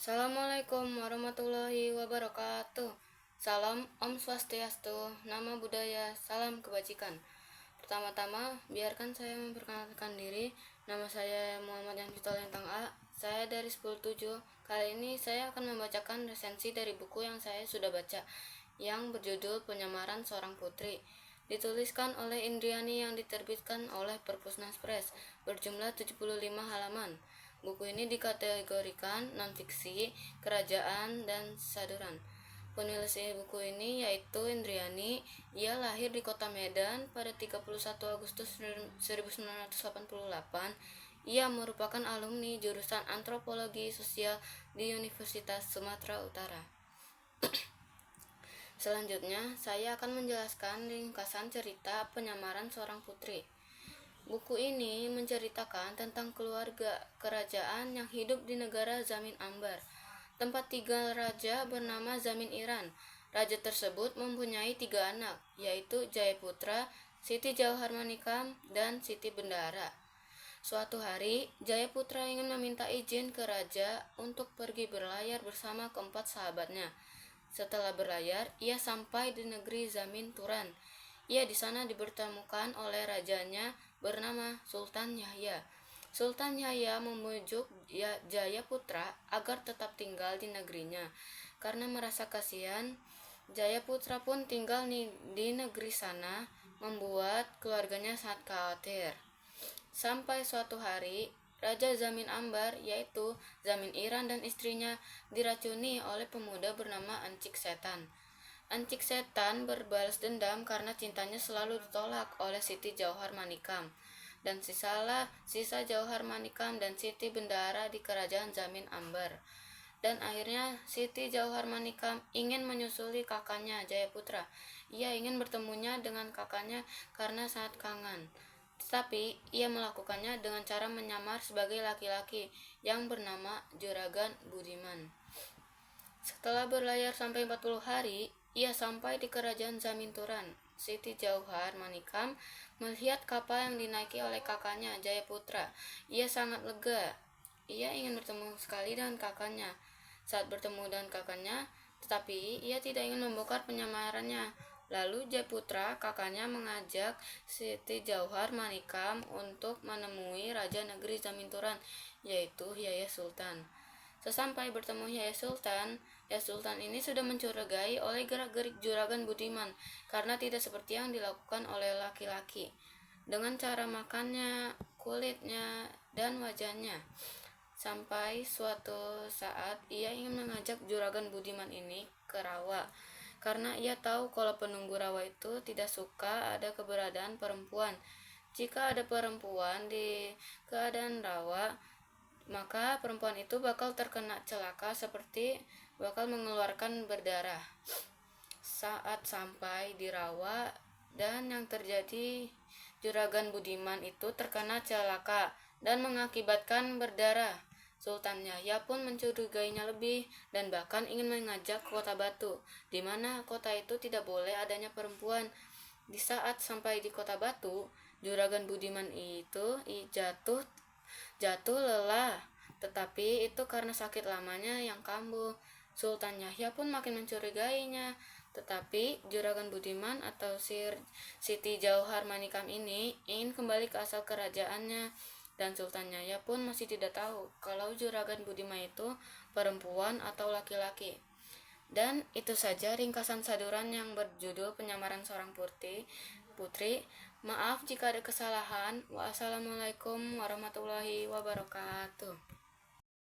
Assalamualaikum warahmatullahi wabarakatuh. Salam Om Swastiastu, Nama Budaya, Salam Kebajikan. Pertama-tama, biarkan saya memperkenalkan diri. Nama saya Muhammad Yanfito Lentang A. Saya dari 10/7. Kali ini saya akan membacakan resensi dari buku yang saya sudah baca, yang berjudul Penyamaran Seorang Putri. Dituliskan oleh Indriani yang diterbitkan oleh Perpusnas Press, berjumlah 75 halaman. Buku ini dikategorikan non-fiksi, kerajaan, dan saduran. Penulis buku ini yaitu Indriani. Ia lahir di kota Medan pada 31 Agustus 1988. Ia merupakan alumni jurusan Antropologi Sosial di Universitas Sumatera Utara. Selanjutnya, saya akan menjelaskan ringkasan cerita Penyamaran Seorang Putri. Buku ini menceritakan tentang keluarga kerajaan yang hidup di negara Zamin Ambar. Tempat tinggal raja bernama Zamin Iran. Raja tersebut mempunyai 3 anak, yaitu Jayaputra, Siti Jauharmanikam, dan Siti Bendara. Suatu hari, Jayaputra ingin meminta izin ke raja untuk pergi berlayar bersama keempat sahabatnya. Setelah berlayar, ia sampai di negeri Zamin Turan. Ia di sana dipertemukan oleh rajanya bernama Sultan Yahya. Sultan Yahya memujuk Jayaputra agar tetap tinggal di negerinya. Karena merasa kasihan, Jayaputra pun tinggal di negeri sana, membuat keluarganya sangat khawatir. Sampai suatu hari, Raja Zamin Ambar, yaitu Zamin Iran dan istrinya, diracuni oleh pemuda bernama Encik Setan. Encik Setan berbalas dendam karena cintanya selalu ditolak oleh Siti Jauharmanikam, dan sisa Jauharmanikam dan Siti Bendara di kerajaan Zamin Ambar. Dan akhirnya Siti Jauharmanikam ingin menyusuli kakaknya Jayaputra. Ia ingin bertemunya dengan kakaknya karena sangat kangen. Tetapi ia melakukannya dengan cara menyamar sebagai laki-laki yang bernama Juragan Budiman. Setelah berlayar sampai 40 hari, ia sampai di kerajaan Zamin Turan. Siti Jauharmanikam melihat kapal yang dinaiki oleh kakaknya Jayaputra. Ia sangat lega. Ia ingin bertemu sekali dengan kakaknya. Saat bertemu dengan kakaknya, tetapi ia tidak ingin membongkar penyamarannya. Lalu Jayaputra, kakaknya, mengajak Siti Jauharmanikam untuk menemui Raja Negeri Zamin Turan, yaitu Yahya Sultan. Sesampai bertemu Yahya Sultan ini sudah mencurigai oleh gerak-gerik Juragan Budiman karena tidak seperti yang dilakukan oleh laki-laki dengan cara makannya, kulitnya, dan wajahnya. Sampai suatu saat ia ingin mengajak Juragan Budiman ini ke rawa karena ia tahu kalau penunggu rawa itu tidak suka ada keberadaan perempuan. Jika ada perempuan di keadaan rawa, maka perempuan itu bakal terkena celaka seperti bakal mengeluarkan berdarah. Saat sampai di rawa dan yang terjadi, Juragan Budiman itu terkena celaka dan mengakibatkan berdarah. Sultan Yahya pun mencurigainya lebih dan bahkan ingin mengajak ke kota Batu, di mana kota itu tidak boleh adanya perempuan. Di saat sampai di kota Batu, Juragan Budiman itu jatuh lelah, tetapi itu karena sakit lamanya yang kambuh. Sultan Yahya pun makin mencurigainya, tetapi Juragan Budiman atau Siti Jauharmanikam ini ingin kembali ke asal kerajaannya, dan Sultan Yahya pun masih tidak tahu kalau Juragan Budiman itu perempuan atau laki-laki. Dan itu saja ringkasan saduran yang berjudul Penyamaran Seorang Putri. Maaf jika ada kesalahan. Wassalamualaikum warahmatullahi wabarakatuh.